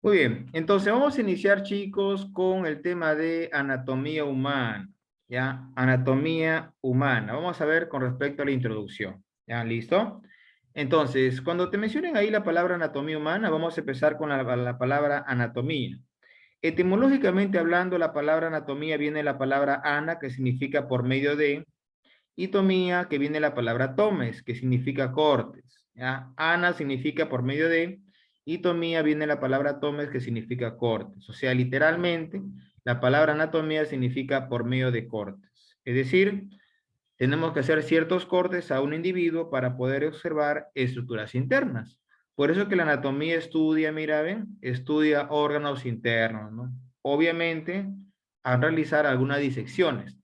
Muy bien, entonces vamos a iniciar, chicos, con el tema de anatomía humana, ¿ya? Anatomía humana. Vamos a ver con respecto a la introducción, ¿ya? ¿Listo? Entonces, cuando te mencionen ahí la palabra anatomía humana, vamos a empezar con la palabra anatomía. Etimológicamente hablando, la palabra anatomía viene de la palabra ana, que significa por medio de, y tomía, que viene de la palabra tomes, que significa cortes, ¿ya? Ana significa por medio de, y tomía viene de la palabra tomes, que significa cortes. O sea, literalmente, la palabra anatomía significa por medio de cortes. Es decir, tenemos que hacer ciertos cortes a un individuo para poder observar estructuras internas. Por eso que la anatomía estudia, mira, ven, estudia órganos internos, ¿no? Obviamente, al realizar algunas disecciones.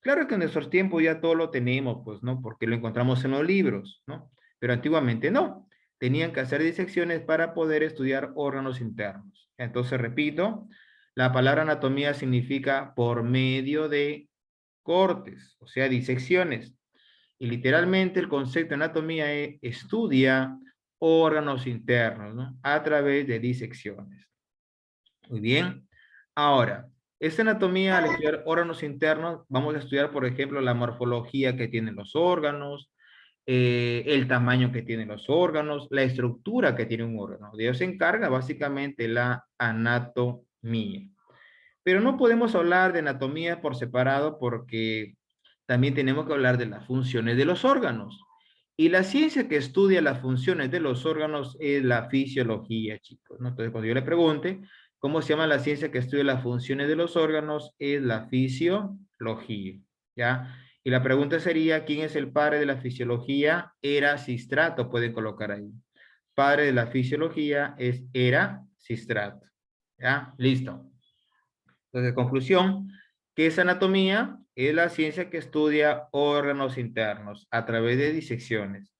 Claro que en nuestros tiempos ya todo lo tenemos, pues, ¿no? Porque lo encontramos en los libros, ¿no? Pero antiguamente no. Tenían que hacer disecciones para poder estudiar órganos internos. Entonces, repito, la palabra anatomía significa por medio de cortes, o sea, disecciones. Y literalmente el concepto de anatomía estudia órganos internos, ¿no? A través de disecciones. Muy bien. Ahora, esta anatomía, al estudiar órganos internos, vamos a estudiar, por ejemplo, la morfología que tienen los órganos, el tamaño que tienen los órganos, la estructura que tiene un órgano. De eso se encarga básicamente la anatomía. Pero no podemos hablar de anatomía por separado porque también tenemos que hablar de las funciones de los órganos. Y la ciencia que estudia las funciones de los órganos es la fisiología, chicos, ¿no? Entonces, cuando yo le pregunte, ¿cómo se llama la ciencia que estudia las funciones de los órganos? Es la fisiología, ¿ya? Y la pregunta sería, ¿quién es el padre de la fisiología? Erasistrato, pueden colocar ahí. Padre de la fisiología es Erasistrato, ¿ya? Listo. Entonces, conclusión, ¿qué es anatomía? Es la ciencia que estudia órganos internos a través de disecciones.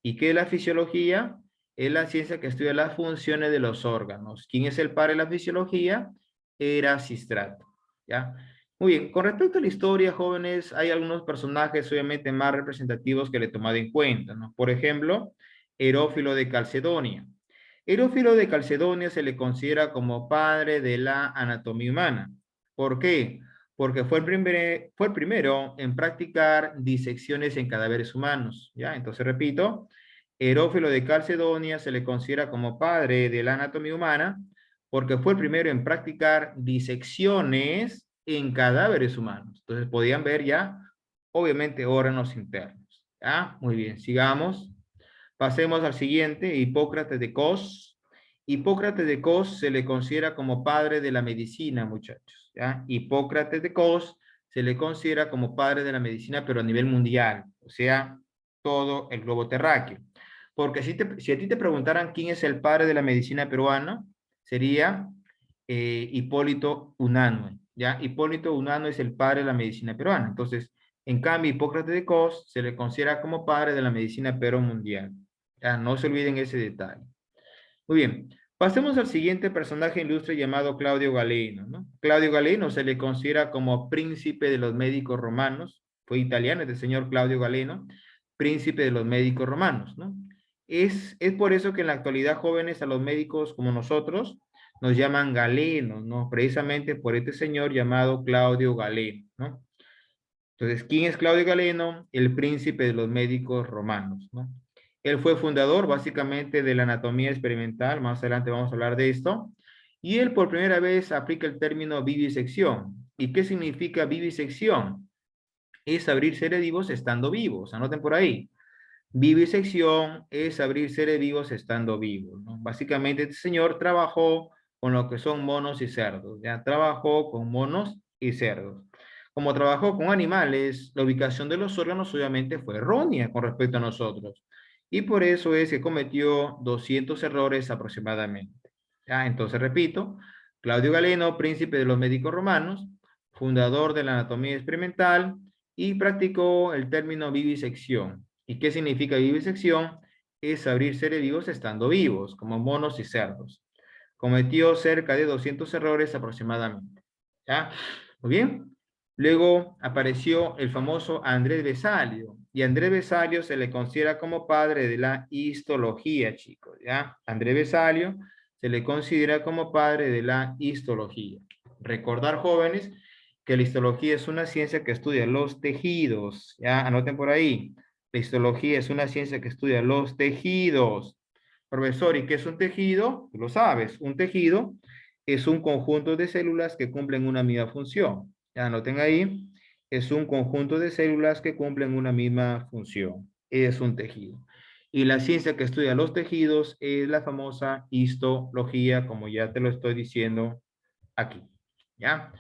¿Y qué es la fisiología? Es la ciencia que estudia las funciones de los órganos. ¿Quién es el padre de la fisiología? Erasistrato. ¿Ya? Muy bien, con respecto a la historia, jóvenes, hay algunos personajes obviamente más representativos que le he tomado en cuenta, ¿no? Por ejemplo, Herófilo de Calcedonia. Herófilo de Calcedonia se le considera como padre de la anatomía humana. ¿Por qué? Porque fue el primero en practicar disecciones en cadáveres humanos. ¿Ya? Entonces, repito, Herófilo de Calcedonia se le considera como padre de la anatomía humana porque fue el primero en practicar disecciones en cadáveres humanos. Entonces, podían ver ya, obviamente, órganos internos. ¿Ya? Muy bien, sigamos. Pasemos al siguiente, Hipócrates de Cos. Hipócrates de Cos se le considera como padre de la medicina, muchachos. ¿Ya? Hipócrates de Cos se le considera como padre de la medicina, pero a nivel mundial, o sea, todo el globo terráqueo. Porque si a ti te preguntaran quién es el padre de la medicina peruana, sería Hipólito Unanue. ¿Ya? Hipólito Unanue es el padre de la medicina peruana. Entonces, en cambio, Hipócrates de Cos se le considera como padre de la medicina pero mundial. Ya, no se olviden ese detalle. Muy bien. Pasemos al siguiente personaje ilustre llamado Claudio Galeno, ¿no? Claudio Galeno se le considera como príncipe de los médicos romanos. Fue italiano, este señor Claudio Galeno, príncipe de los médicos romanos, ¿no? Es por eso que en la actualidad jóvenes a los médicos como nosotros nos llaman galenos, ¿no? Precisamente por este señor llamado Claudio Galeno, ¿no? Entonces, ¿quién es Claudio Galeno? El príncipe de los médicos romanos, ¿no? Él fue fundador básicamente de la anatomía experimental, más adelante vamos a hablar de esto, y él por primera vez aplica el término vivisección. ¿Y qué significa vivisección? Es abrir seres vivos estando vivos, anoten por ahí. Vivisección es abrir seres vivos estando vivos, ¿no? Básicamente este señor trabajó con lo que son monos y cerdos, ya trabajó con monos y cerdos. Como trabajó con animales, la ubicación de los órganos obviamente fue errónea con respecto a nosotros. Y por eso es que cometió 200 errores aproximadamente. ¿Ya? Entonces, repito, Claudio Galeno, príncipe de los médicos romanos, fundador de la anatomía experimental y practicó el término vivisección. ¿Y qué significa vivisección? Es abrir seres vivos estando vivos, como monos y cerdos. Cometió cerca de 200 errores aproximadamente. ¿Ya? Muy bien. Luego apareció el famoso Andrés Besalio. Y Andrés Besalio se le considera como padre de la histología, chicos. ¿Ya? Andrés Besalio se le considera como padre de la histología. Recordar, jóvenes, que la histología es una ciencia que estudia los tejidos. Ya, anoten por ahí. La histología es una ciencia que estudia los tejidos. Profesor, ¿y qué es un tejido? Tú lo sabes. Un tejido es un conjunto de células que cumplen una misma función. Ya, anoten ahí. Es un conjunto de células que cumplen una misma función. Es un tejido. Y la ciencia que estudia los tejidos es la famosa histología, como ya te lo estoy diciendo aquí. ¿Ya?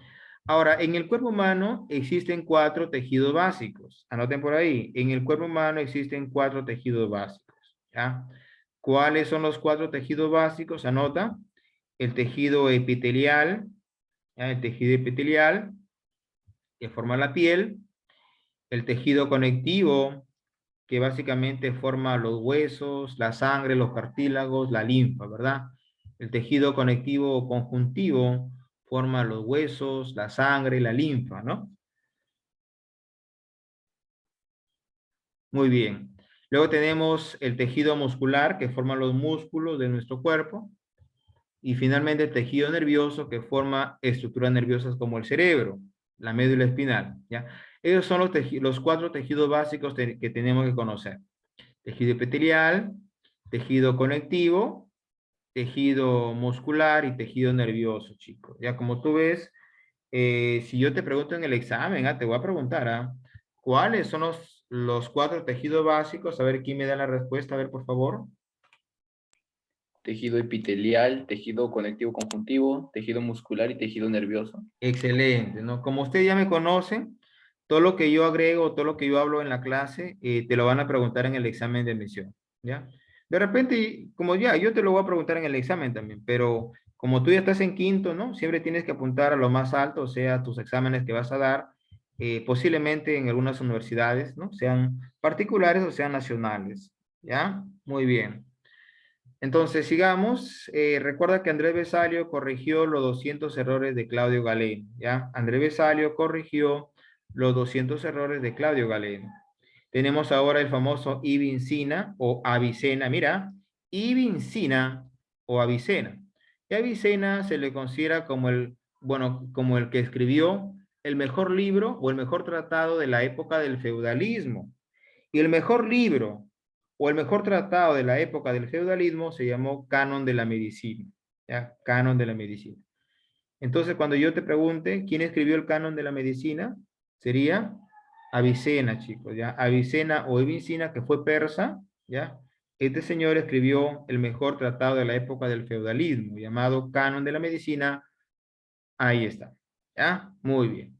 Ahora, en el cuerpo humano existen 4 tejidos básicos. Anoten por ahí. En el cuerpo humano existen 4 tejidos básicos. ¿Ya? ¿Cuáles son los 4 tejidos básicos? Anota. El tejido epitelial. ¿Ya? El tejido epitelial que forma la piel. El tejido conectivo que básicamente forma los huesos, la sangre, los cartílagos, la linfa, ¿verdad? El tejido conectivo o conjuntivo forma los huesos, la sangre, la linfa, ¿no? Muy bien. Luego tenemos el tejido muscular que forma los músculos de nuestro cuerpo. Y finalmente el tejido nervioso que forma estructuras nerviosas como el cerebro, la médula espinal, ¿ya? Esos son los 4 tejidos básicos que tenemos que conocer. Tejido epitelial, tejido conectivo, tejido muscular y tejido nervioso, chicos. Ya como tú ves, si yo te pregunto en el examen, te voy a preguntar, ¿cuáles son los 4 tejidos básicos? A ver, ¿quién me da la respuesta? A ver, por favor. Tejido epitelial, tejido conectivo conjuntivo, tejido muscular y tejido nervioso. Excelente, ¿no? Como usted ya me conoce, todo lo que yo agrego, todo lo que yo hablo en la clase, te lo van a preguntar en el examen de admisión, ¿ya? De repente, como ya, yo te lo voy a preguntar en el examen también, pero como tú ya estás en quinto, ¿no? Siempre tienes que apuntar a lo más alto, o sea, tus exámenes que vas a dar, posiblemente en algunas universidades, ¿no? Sean particulares o sean nacionales, ¿ya? Muy bien. Entonces, sigamos. Recuerda que Andrés Besalio corrigió los 200 errores de Claudio Galeno, ¿ya? Andrés Besalio corrigió los 200 errores de Claudio Galeno. Tenemos ahora el famoso Ibincina o Avicena. Mira, Ibincina o Avicena. Y Avicena se le considera como como el que escribió el mejor libro o el mejor tratado de la época del feudalismo. Y el mejor libro o el mejor tratado de la época del feudalismo se llamó Canon de la Medicina. ¿Ya? Canon de la Medicina. Entonces, cuando yo te pregunte quién escribió el Canon de la Medicina, sería Avicena, chicos, ¿ya? Avicena o Evincina, que fue persa, ¿ya? Este señor escribió el mejor tratado de la época del feudalismo, llamado Canon de la Medicina. Ahí está, ¿ya? Muy bien.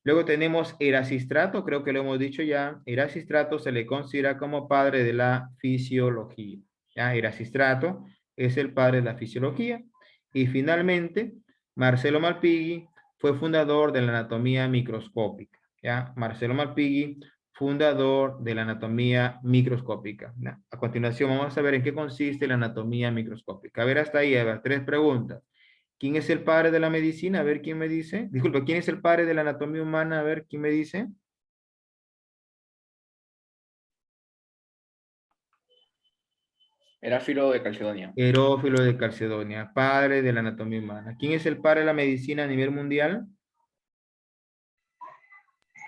Luego tenemos Erasistrato, creo que lo hemos dicho ya. Erasistrato se le considera como padre de la fisiología. ¿Ya? Erasistrato es el padre de la fisiología. Y finalmente, Marcelo Malpighi fue fundador de la anatomía microscópica. ¿Ya? Marcelo Malpighi, fundador de la anatomía microscópica. ¿Ya? A continuación vamos a ver en qué consiste la anatomía microscópica. A ver hasta ahí, Eva, 3 preguntas. ¿Quién es el padre de la medicina? A ver quién me dice. Disculpa, ¿quién es el padre de la anatomía humana? A ver quién me dice. Heráfilo de Calcedonia. Herófilo de Calcedonia, padre de la anatomía humana. ¿Quién es el padre de la medicina a nivel mundial?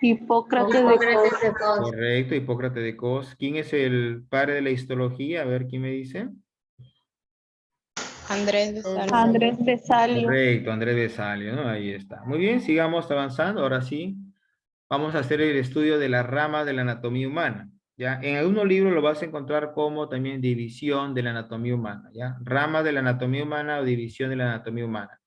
Hipócrates de Cos. Correcto, Hipócrates de Cos. ¿Quién es el padre de la histología? A ver quién me dice. Andrés Besalio. Andrés Besalio. Correcto, Andrés Besalio, ¿no? Ahí está. Muy bien, sigamos avanzando. Ahora sí, vamos a hacer el estudio de las ramas de la anatomía humana. ¿Ya? En algunos libros lo vas a encontrar como también división de la anatomía humana, ¿ya? Ramas de la anatomía humana o división de la anatomía humana.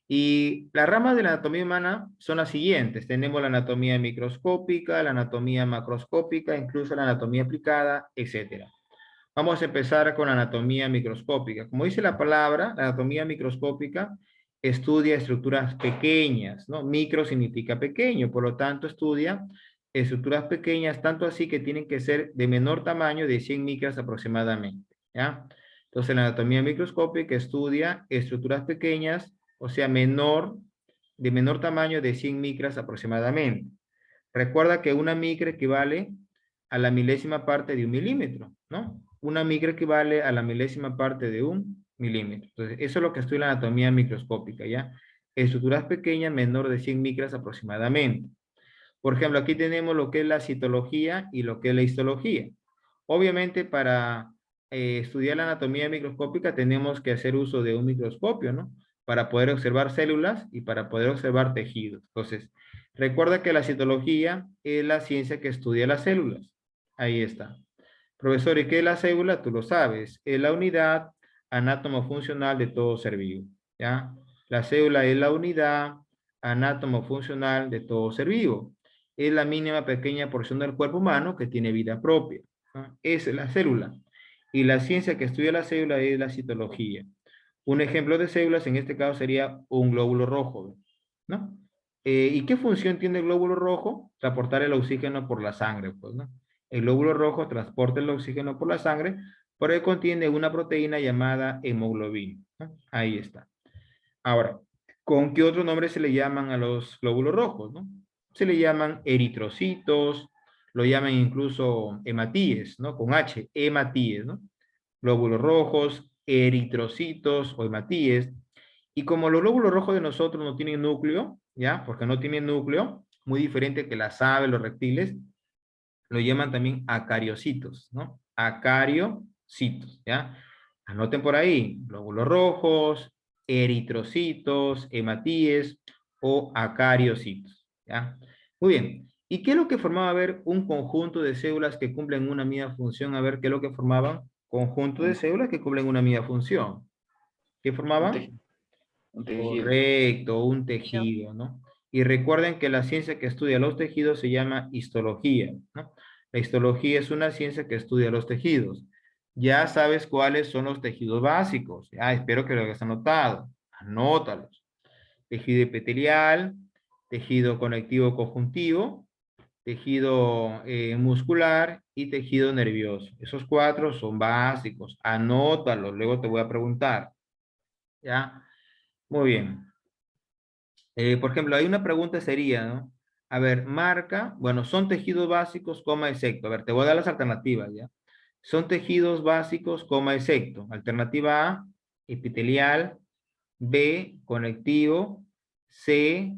Y las ramas de la anatomía humana son las siguientes. Tenemos la anatomía microscópica, la anatomía macroscópica, incluso la anatomía aplicada, etc. Vamos a empezar con la anatomía microscópica. Como dice la palabra, la anatomía microscópica estudia estructuras pequeñas, ¿no? Micro significa pequeño, por lo tanto estudia estructuras pequeñas, tanto así que tienen que ser de menor tamaño, de 100 micras aproximadamente, ¿ya? Entonces la anatomía microscópica estudia estructuras pequeñas, o sea, de menor tamaño de 100 micras aproximadamente. Recuerda que una micra equivale a la milésima parte de un milímetro, ¿no? Una micra equivale a la milésima parte de un milímetros. Entonces, eso es lo que estudia la anatomía microscópica, ¿ya? Estructuras pequeñas, menor de 100 micras aproximadamente. Por ejemplo, aquí tenemos lo que es la citología y lo que es la histología. Obviamente, para estudiar la anatomía microscópica tenemos que hacer uso de un microscopio, ¿no? Para poder observar células y para poder observar tejidos. Entonces, recuerda que la citología es la ciencia que estudia las células. Ahí está. Profesor, ¿y qué es la célula? Tú lo sabes. Es la unidad anátomo-funcional de todo ser vivo, ¿ya? La célula es la unidad anátomo-funcional de todo ser vivo. Es la mínima pequeña porción del cuerpo humano que tiene vida propia, ¿no? Esa es la célula. Y la ciencia que estudia la célula es la citología. Un ejemplo de células en este caso sería un glóbulo rojo, ¿no? ¿Y qué función tiene el glóbulo rojo? Transportar el oxígeno por la sangre, pues, ¿no? El glóbulo rojo transporta el oxígeno por la sangre porque contiene una proteína llamada hemoglobina, ¿no? Ahí está. Ahora, ¿con qué otro nombre se le llaman a los glóbulos rojos, no? Se le llaman eritrocitos, lo llaman incluso hematíes, ¿no? Con H, hematíes, ¿no? Glóbulos rojos, eritrocitos o hematíes. Y como los glóbulos rojos de nosotros no tienen núcleo, ¿ya? Porque no tienen núcleo, muy diferente que las aves, los reptiles, lo llaman también acariocitos, ¿no? Acariocitos, ¿ya? Anoten por ahí, glóbulos rojos, eritrocitos, hematíes o acariocitos, ¿ya? Muy bien. ¿Y qué es lo que formaba, a ver, un conjunto de células que cumplen una misma función? A ver, ¿qué es lo que formaban? Conjunto de Un, células que cumplen una misma función. ¿Qué un formaban? tejido. Un tejido. Correcto, un tejido, ¿no? Y recuerden que la ciencia que estudia los tejidos se llama histología, ¿no? La histología es una ciencia que estudia los tejidos. Ya sabes cuáles son los tejidos básicos. Espero que lo hayas anotado. Anótalos. Tejido epitelial, tejido conectivo conjuntivo, tejido muscular y tejido nervioso. Esos cuatro son básicos. Anótalos, luego te voy a preguntar. ¿Ya? Muy bien. Por ejemplo, hay una pregunta sería, ¿no? A ver, marca, bueno, son tejidos básicos, coma, exacto. A ver, te voy a dar las alternativas, ¿ya? Son tejidos básicos, coma, exacto. Alternativa A, epitelial. B, conectivo. C,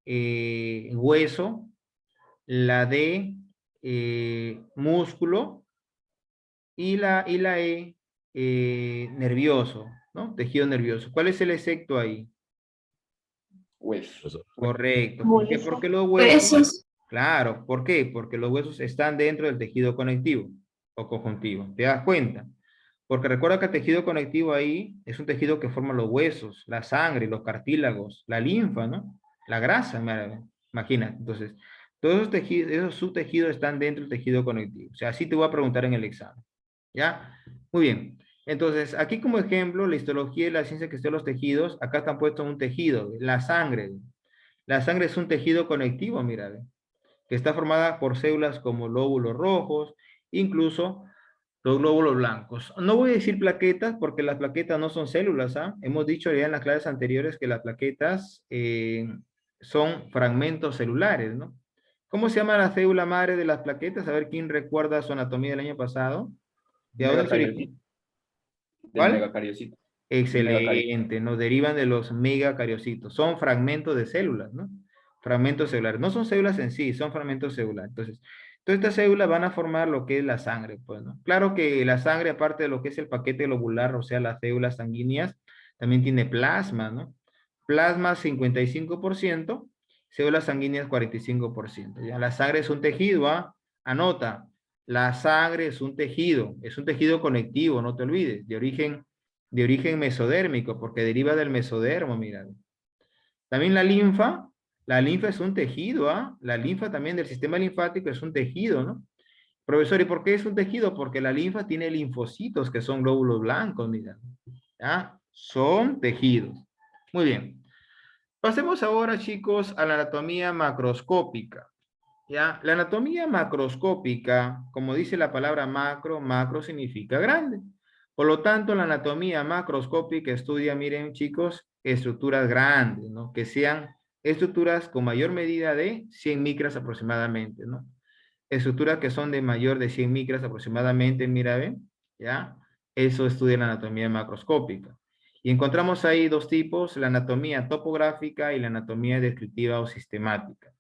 hueso. La D, músculo. Y la E, nervioso, ¿no? Tejido nervioso. ¿Cuál es el exacto ahí? Hueso. Correcto. ¿Por qué? Hueso. Porque los huesos, claro, ¿por qué? Porque los huesos están dentro del tejido conectivo o conjuntivo. ¿Te das cuenta? Porque recuerda que el tejido conectivo ahí es un tejido que forma los huesos, la sangre, los cartílagos, la linfa, ¿no? La grasa, imagina. Entonces, todos esos tejidos, esos subtejidos están dentro del tejido conectivo. O sea, así te voy a preguntar en el examen. ¿Ya? Muy bien. Entonces, aquí como ejemplo, la histología y la ciencia que estudia los tejidos, acá están puestos un tejido, la sangre. La sangre es un tejido conectivo, mira, ¿ve? Que está formada por células como glóbulos rojos, incluso los glóbulos blancos. No voy a decir plaquetas porque las plaquetas no son células, ¿ah? Hemos dicho ya en las clases anteriores que las plaquetas son fragmentos celulares, ¿no? ¿Cómo se llama la célula madre de las plaquetas? A ver quién recuerda su anatomía del año pasado. ¿De dónde se Megacariocito. origina? Del ¿Cuál? megacariocito. El megacariocito. Excelente, nos derivan de los megacariocitos. Son fragmentos de células, ¿no? Fragmentos celulares. No son células en sí, son fragmentos celulares. Entonces, todas estas células van a formar lo que es la sangre, pues, ¿no? Claro que la sangre, aparte de lo que es el paquete globular, o sea, las células sanguíneas, también tiene plasma, ¿no? Plasma 55%, células sanguíneas 45%. ¿Ya? La sangre es un tejido, ¿ah? Anota, la sangre es un tejido conectivo, no te olvides, de origen mesodérmico, porque deriva del mesodermo, mira. También la linfa es un tejido, ¿ah? La linfa también del sistema linfático es un tejido, ¿no? Profesor, ¿y por qué es un tejido? Porque la linfa tiene linfocitos, que son glóbulos blancos, mira. ¿Ya? Son tejidos. Muy bien. Pasemos ahora, chicos, a la anatomía macroscópica. ¿Ya? La anatomía macroscópica, como dice la palabra macro, macro significa grande. Por lo tanto, la anatomía macroscópica estudia, miren chicos, estructuras grandes, ¿no? Que sean estructuras con mayor medida de 100 micras aproximadamente, ¿no? Estructuras que son de mayor de 100 micras aproximadamente, mira, ¿ven? ¿Ya? Eso estudia la anatomía macroscópica. Y encontramos ahí dos tipos, la anatomía topográfica y la anatomía descriptiva o sistemática.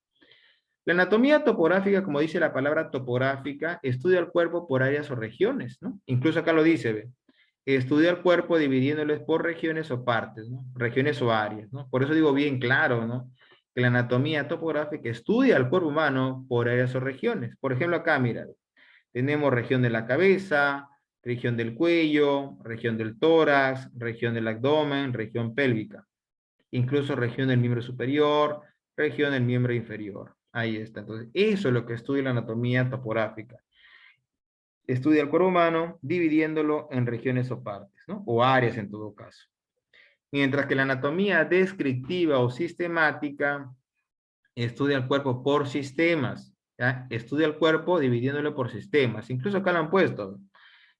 La anatomía topográfica, como dice la palabra topográfica, estudia el cuerpo por áreas o regiones, ¿no? Incluso acá lo dice, ¿ve? Estudia el cuerpo dividiéndolos por regiones o partes, ¿no? Regiones o áreas, ¿no? Por eso digo bien claro, ¿no? Que la anatomía topográfica estudia el cuerpo humano por áreas o regiones. Por ejemplo, acá, mira, tenemos región de la cabeza, región del cuello, región del tórax, región del abdomen, región pélvica, incluso región del miembro superior, región del miembro inferior. Ahí está. Entonces, eso es lo que estudia la anatomía topográfica. Estudia el cuerpo humano dividiéndolo en regiones o partes, ¿no? O áreas en todo caso. Mientras que la anatomía descriptiva o sistemática estudia el cuerpo por sistemas, ¿ya? Estudia el cuerpo dividiéndolo por sistemas. Incluso acá lo han puesto.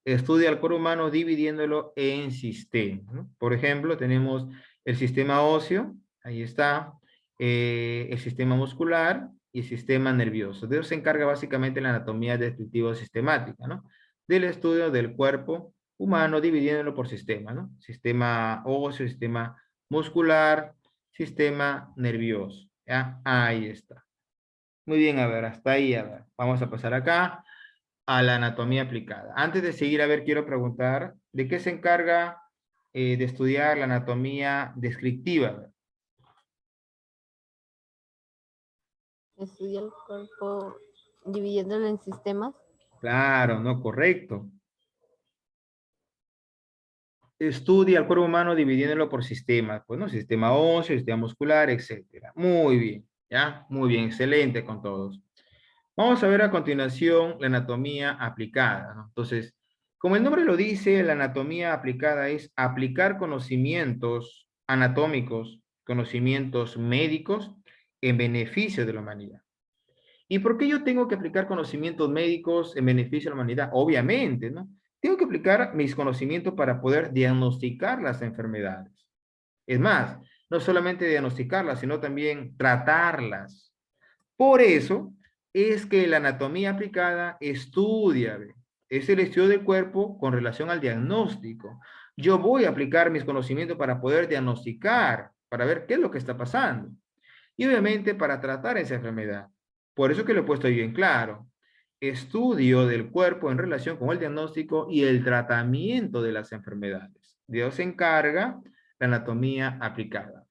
Estudia el cuerpo humano dividiéndolo en sistemas, ¿no? Por ejemplo, tenemos el sistema óseo, ahí está, el sistema muscular y el sistema nervioso. De eso se encarga básicamente la anatomía descriptiva o sistemática, ¿no? Del estudio del cuerpo humano dividiéndolo por sistemas, ¿no? Sistema óseo, sistema muscular, sistema nervioso, ¿ya? Ahí está. Muy bien, a ver, hasta ahí, a ver. Vamos a pasar acá a la anatomía aplicada. Antes de seguir, a ver, quiero preguntar, ¿de qué se encarga de estudiar la anatomía descriptiva? Estudia el cuerpo dividiéndolo en sistemas. Claro, no, correcto. Estudia el cuerpo humano dividiéndolo por sistemas, pues, ¿no? Sistema óseo, sistema muscular, etcétera. Muy bien, ¿ya? Muy bien, excelente con todos. Vamos a ver a continuación la anatomía aplicada, ¿no? Entonces, como el nombre lo dice, la anatomía aplicada es aplicar conocimientos anatómicos, conocimientos médicos en beneficio de la humanidad. ¿Y por qué yo tengo que aplicar conocimientos médicos en beneficio de la humanidad? Obviamente, ¿no? Tengo que aplicar mis conocimientos para poder diagnosticar las enfermedades. Es más, no solamente diagnosticarlas, sino también tratarlas. Por eso es que la anatomía aplicada estudia, ¿ve? Es el estudio del cuerpo con relación al diagnóstico. Yo voy a aplicar mis conocimientos para poder diagnosticar, para ver qué es lo que está pasando. Y obviamente para tratar esa enfermedad. Por eso que lo he puesto bien claro. Estudio del cuerpo en relación con el diagnóstico y el tratamiento de las enfermedades. Dios se encarga la anatomía aplicada.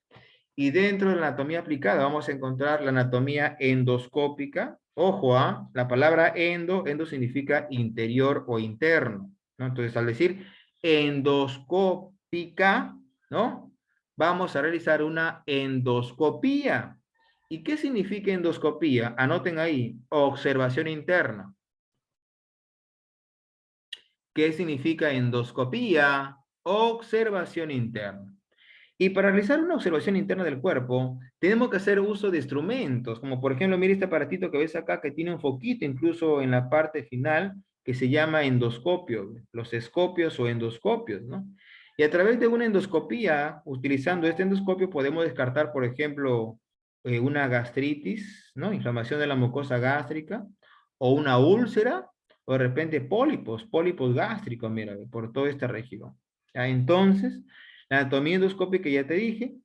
Y dentro de la anatomía aplicada vamos a encontrar la anatomía endoscópica. Ojo, la palabra endo significa interior o interno, ¿no? Entonces, al decir endoscópica, ¿no? Vamos a realizar una endoscopía. ¿Y qué significa endoscopía? Anoten ahí, observación interna. ¿Qué significa endoscopía? Observación interna. Y para realizar una observación interna del cuerpo, tenemos que hacer uso de instrumentos, como por ejemplo, mira este aparatito que ves acá, que tiene un foquito incluso en la parte final, que se llama endoscopio, los escopios o endoscopios, ¿no? Y a través de una endoscopía, utilizando este endoscopio, podemos descartar, por ejemplo, una gastritis, ¿no? Inflamación de la mucosa gástrica, o una úlcera, o de repente pólipos gástricos, mira, por toda esta región. ¿Ya? Entonces, la anatomía endoscópica, ya te dije,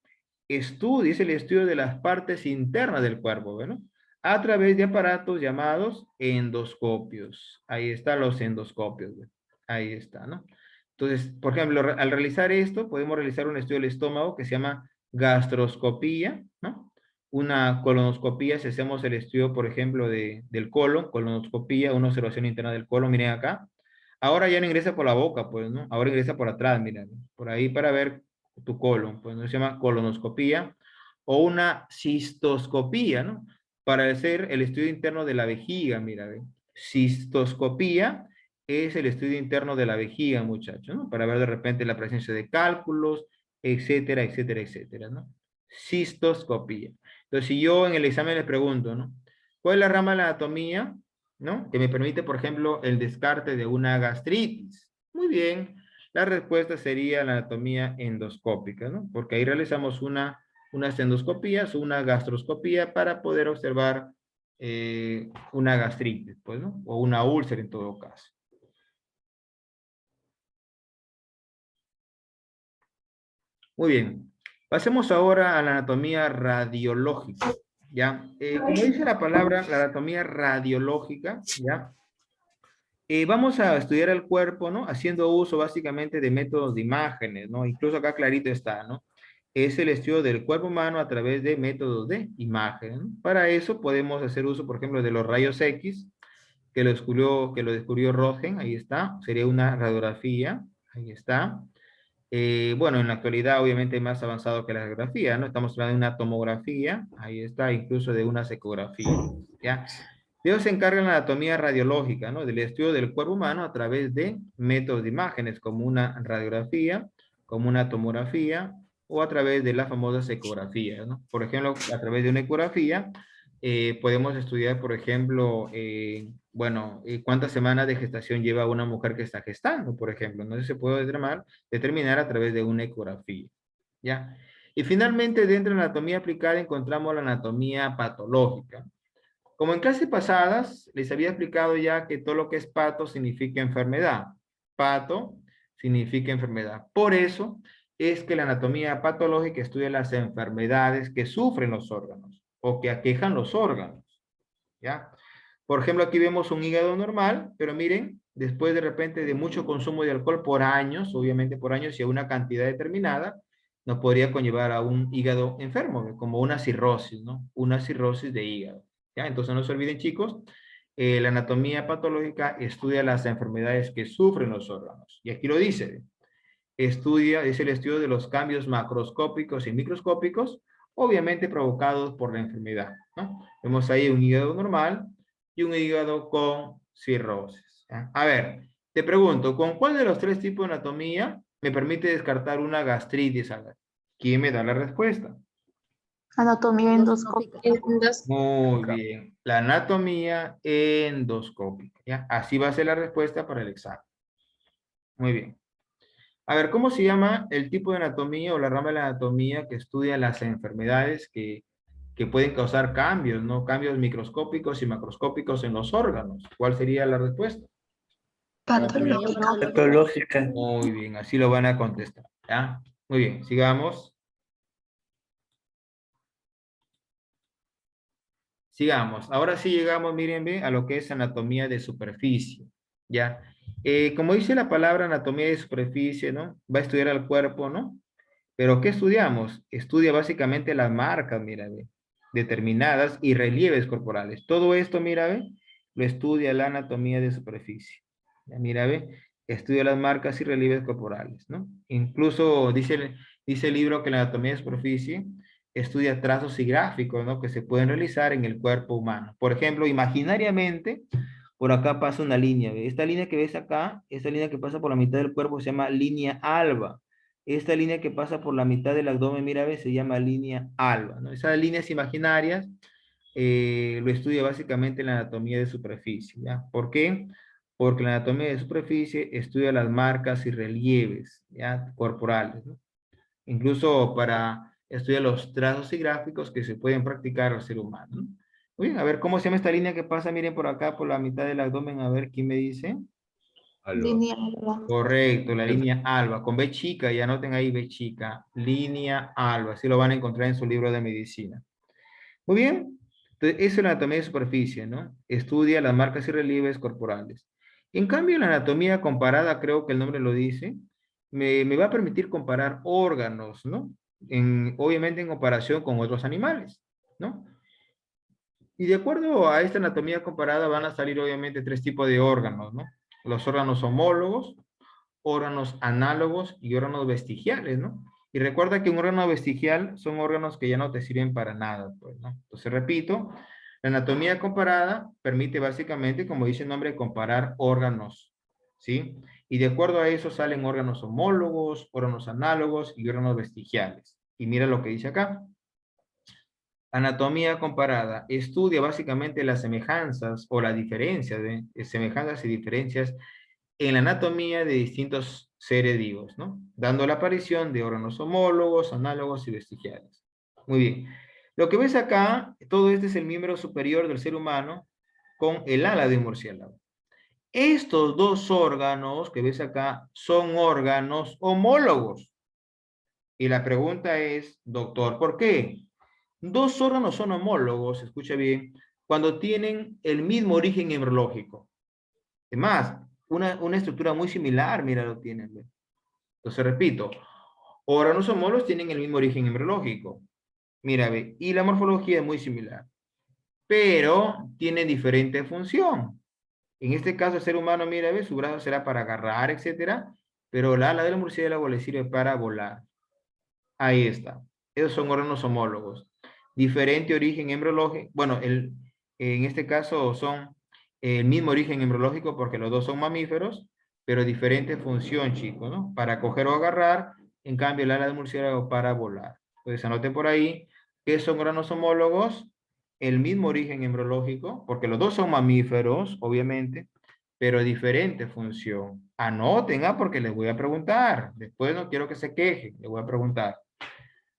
es el estudio de las partes internas del cuerpo, ¿no? A través de aparatos llamados endoscopios. Ahí están los endoscopios, ¿ve? Ahí está, ¿no? Entonces, por ejemplo, al realizar esto, podemos realizar un estudio del estómago que se llama gastroscopía, ¿no? Una colonoscopía, si hacemos el estudio, por ejemplo, del colon, colonoscopía, una observación interna del colon, miren acá. Ahora ya no ingresa por la boca, pues, ¿no? Ahora ingresa por atrás, mira, ¿no? Por ahí para ver tu colon, pues, ¿no? Se llama colonoscopía o una cistoscopía, ¿no? Para hacer el estudio interno de la vejiga, mira, ¿ve? Cistoscopía es el estudio interno de la vejiga, muchachos, ¿no? Para ver de repente la presencia de cálculos, etcétera, etcétera, etcétera, ¿no? Cistoscopía. Entonces, si yo en el examen les pregunto, ¿no? ¿Cuál es la rama de la anatomía? ¿No? Que me permite, por ejemplo, el descarte de una gastritis. Muy bien, la respuesta sería la anatomía endoscópica, ¿no? Porque ahí realizamos unas endoscopías, una gastroscopía para poder observar una gastritis, pues, ¿no? O una úlcera en todo caso. Muy bien. Pasemos ahora a la anatomía radiológica, ¿ya? Como dice la palabra, la anatomía radiológica, ¿ya? Vamos a estudiar el cuerpo, ¿no? Haciendo uso básicamente de métodos de imágenes, ¿no? Incluso acá clarito está, ¿no? Es el estudio del cuerpo humano a través de métodos de imagen, ¿no? Para eso podemos hacer uso, por ejemplo, de los rayos X, que lo descubrió Röntgen, ahí está, sería una radiografía, ahí está. Bueno, en la actualidad obviamente más avanzado que la radiografía, ¿no? Estamos hablando de una tomografía, ahí está, incluso de una ecografía, ¿ya? Dios se encarga de la anatomía radiológica, ¿no? Del estudio del cuerpo humano a través de métodos de imágenes, como una radiografía, como una tomografía, o a través de las famosas ecografías, ¿no? Por ejemplo, a través de una ecografía, podemos estudiar, por ejemplo, bueno, cuántas semanas de gestación lleva una mujer que está gestando, por ejemplo, ¿no? Eso se puede determinar a través de una ecografía, ¿ya? Y finalmente, dentro de la anatomía aplicada encontramos la anatomía patológica. Como en clases pasadas, les había explicado ya que todo lo que es pato significa enfermedad. Pato significa enfermedad. Por eso es que la anatomía patológica estudia las enfermedades que sufren los órganos o que aquejan los órganos, ¿ya? Por ejemplo, aquí vemos un hígado normal, pero miren, después de repente de mucho consumo de alcohol por años, obviamente por años y a una cantidad determinada, nos podría conllevar a un hígado enfermo, como una cirrosis, ¿no? Una cirrosis de hígado, ¿ya? Entonces no se olviden, chicos, la anatomía patológica estudia las enfermedades que sufren los órganos. Y aquí lo dice, estudia, es el estudio de los cambios macroscópicos y microscópicos, obviamente provocados por la enfermedad, ¿no? Vemos ahí un hígado normal y un hígado con cirrosis, ¿ya? A ver, te pregunto, ¿con cuál de los tres tipos de anatomía me permite descartar una gastritis? A ver, ¿quién me da la respuesta? Anatomía endoscópica. Muy bien, la anatomía endoscópica, ¿ya? Así va a ser la respuesta para el examen. Muy bien. A ver, ¿cómo se llama el tipo de anatomía o la rama de la anatomía que estudia las enfermedades que pueden causar cambios, ¿no? Cambios microscópicos y macroscópicos en los órganos. ¿Cuál sería la respuesta? Patológica. Patológica. Muy bien, así lo van a contestar, ¿ya? Muy bien, sigamos. Sigamos. Ahora sí llegamos, miren, ve, a lo que es anatomía de superficie, ¿ya? Como dice la palabra anatomía de superficie, ¿no? Va a estudiar al cuerpo, ¿no? Pero ¿qué estudiamos? Estudia básicamente las marcas, mira, ve, determinadas y relieves corporales. Todo esto, mira, ve, lo estudia la anatomía de superficie. Ya, mira, ve, estudia las marcas y relieves corporales, ¿no? Incluso dice el libro que la anatomía de superficie estudia trazos y gráficos, ¿no? Que se pueden realizar en el cuerpo humano. Por ejemplo, imaginariamente, por acá pasa una línea, ¿ve? Esta línea que ves acá, esta línea que pasa por la mitad del cuerpo se llama línea alba. Esta línea que pasa por la mitad del abdomen, mira, ve, se llama línea alba, ¿no? Esas líneas imaginarias lo estudia básicamente la anatomía de superficie, ¿ya? ¿Por qué? Porque la anatomía de superficie estudia las marcas y relieves, ¿ya? Corporales, ¿no? Incluso para estudiar los trazos y gráficos que se pueden practicar al ser humano, ¿no? Muy bien, a ver, ¿cómo se llama esta línea que pasa? Miren por acá, por la mitad del abdomen, a ver, ¿quién me dice? Línea alba. Correcto, la línea alba, con B chica, y anoten ahí B chica, línea alba, así lo van a encontrar en su libro de medicina. Muy bien, entonces eso es la anatomía de superficie, ¿no? Estudia las marcas y relieves corporales. En cambio, la anatomía comparada, creo que el nombre lo dice, me va a permitir comparar órganos, ¿no? Obviamente en comparación con otros animales, ¿no? Y de acuerdo a esta anatomía comparada van a salir obviamente tres tipos de órganos, ¿no? Los órganos homólogos, órganos análogos y órganos vestigiales, ¿no? Y recuerda que un órgano vestigial son órganos que ya no te sirven para nada, pues, ¿no? Entonces, repito, la anatomía comparada permite básicamente, como dice el nombre, comparar órganos, ¿sí? Y de acuerdo a eso salen órganos homólogos, órganos análogos y órganos vestigiales. Y mira lo que dice acá. Anatomía comparada estudia básicamente las semejanzas o la diferencia de semejanzas y diferencias en la anatomía de distintos seres vivos, ¿no? Dando la aparición de órganos homólogos, análogos y vestigiales. Muy bien. Lo que ves acá, todo este es el miembro superior del ser humano con el ala de un murciélago. Estos dos órganos que ves acá son órganos homólogos. Y la pregunta es, doctor, ¿por qué? Dos órganos son homólogos, escucha bien, cuando tienen el mismo origen embriológico. Es más, una estructura muy similar, mira, lo tienen. ¿Ve? Entonces, repito, órganos homólogos tienen el mismo origen embriológico. Mira, ve, y la morfología es muy similar, pero tienen diferente función. En este caso, el ser humano, mira, ve, su brazo será para agarrar, etcétera, pero la ala del murciélago le sirve para volar. Ahí está. Esos son órganos homólogos. Diferente origen embriológico. Bueno, en este caso son el mismo origen embriológico porque los dos son mamíferos, pero diferente función, chicos, ¿no? Para coger o agarrar, en cambio el ala del murciélago para volar. Entonces anoten por ahí que son órganos homólogos, el mismo origen embriológico, porque los dos son mamíferos, obviamente, pero diferente función. Anoten, porque les voy a preguntar. Después no quiero que se quejen, les voy a preguntar.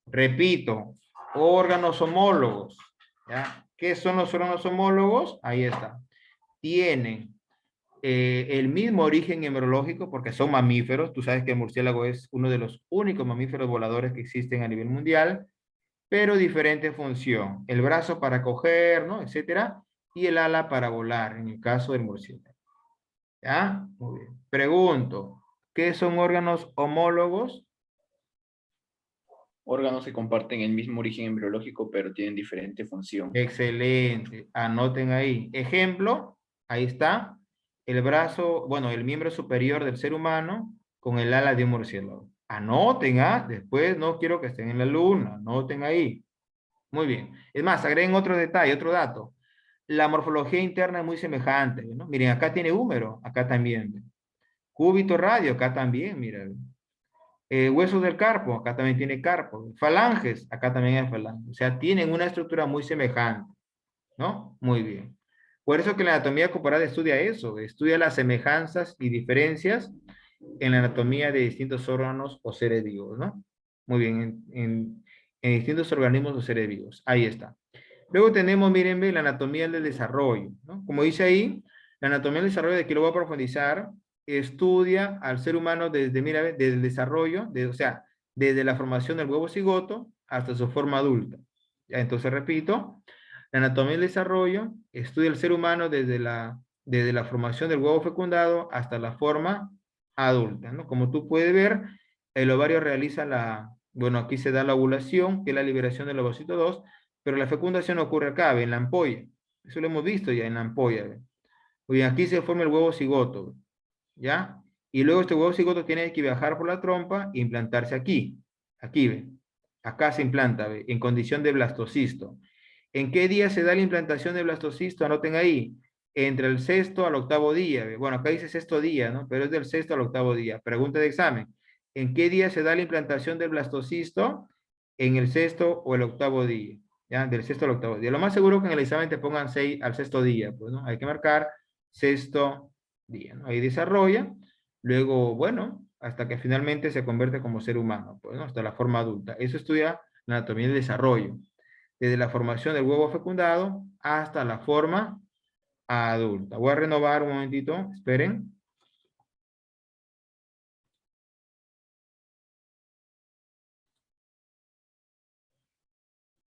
Repito, órganos homólogos. ¿Ya? ¿Qué son los órganos homólogos? Ahí está. Tienen el mismo origen embriológico porque son mamíferos. Tú sabes que el murciélago es uno de los únicos mamíferos voladores que existen a nivel mundial, pero diferente función. El brazo para coger, ¿no? Etcétera. Y el ala para volar, en el caso del murciélago. ¿Ya? Muy bien. Pregunto, ¿qué son órganos homólogos? Órganos que comparten el mismo origen embriológico, pero tienen diferente función. Excelente. Anoten ahí. Ejemplo, ahí está. El brazo, bueno, el miembro superior del ser humano con el ala de un murciélago. Anoten, después no quiero que estén en la luna. Anoten ahí. Muy bien. Es más, agreguen otro detalle, otro dato. La morfología interna es muy semejante, ¿no? Miren, acá tiene húmero, acá también. Cúbito radio, acá también, miren. Huesos del carpo, acá también tiene carpo. Falanges, acá también hay falanges. O sea, tienen una estructura muy semejante, ¿no? Muy bien. Por eso que la anatomía comparada estudia eso, estudia las semejanzas y diferencias en la anatomía de distintos órganos o seres vivos, ¿no? Muy bien, en distintos organismos o seres vivos. Ahí está. Luego tenemos, miren, la anatomía del desarrollo, ¿no? Como dice ahí, la anatomía del desarrollo, de que lo voy a profundizar, estudia al ser humano desde, mira, desde el desarrollo, o sea, desde la formación del huevo cigoto hasta su forma adulta. Ya, entonces repito, la anatomía del desarrollo estudia al ser humano desde la formación del huevo fecundado hasta la forma adulta, ¿no? Como tú puedes ver, el ovario realiza bueno, aquí se da la ovulación, que es la liberación del ovocito 2, pero la fecundación ocurre acá, en la ampolla. Eso lo hemos visto ya en la ampolla. ¿Ve? Muy aquí se forma el huevo cigoto, ¿ya? Y luego este huevo cigoto tiene que viajar por la trompa e implantarse aquí. Aquí, ¿ve? Acá se implanta, ¿ve? En condición de blastocisto. ¿En qué día se da la implantación de blastocisto? Anoten ahí. Entre el sexto al octavo día. ¿Ve? Bueno, acá dice sexto día, ¿no? Pero es del sexto al octavo día. Pregunta de examen. ¿En qué día se da la implantación del blastocisto? En el sexto o el octavo día. ¿Ya? Del sexto al octavo día. Lo más seguro que en el examen te pongan 6 al sexto día, pues, ¿no? Hay que marcar sexto día, ¿no? Ahí desarrolla, luego, bueno, hasta que finalmente se convierte como ser humano, pues, ¿no? Hasta la forma adulta. Eso estudia la anatomía del desarrollo, desde la formación del huevo fecundado hasta la forma adulta. Voy a renovar un momentito, esperen.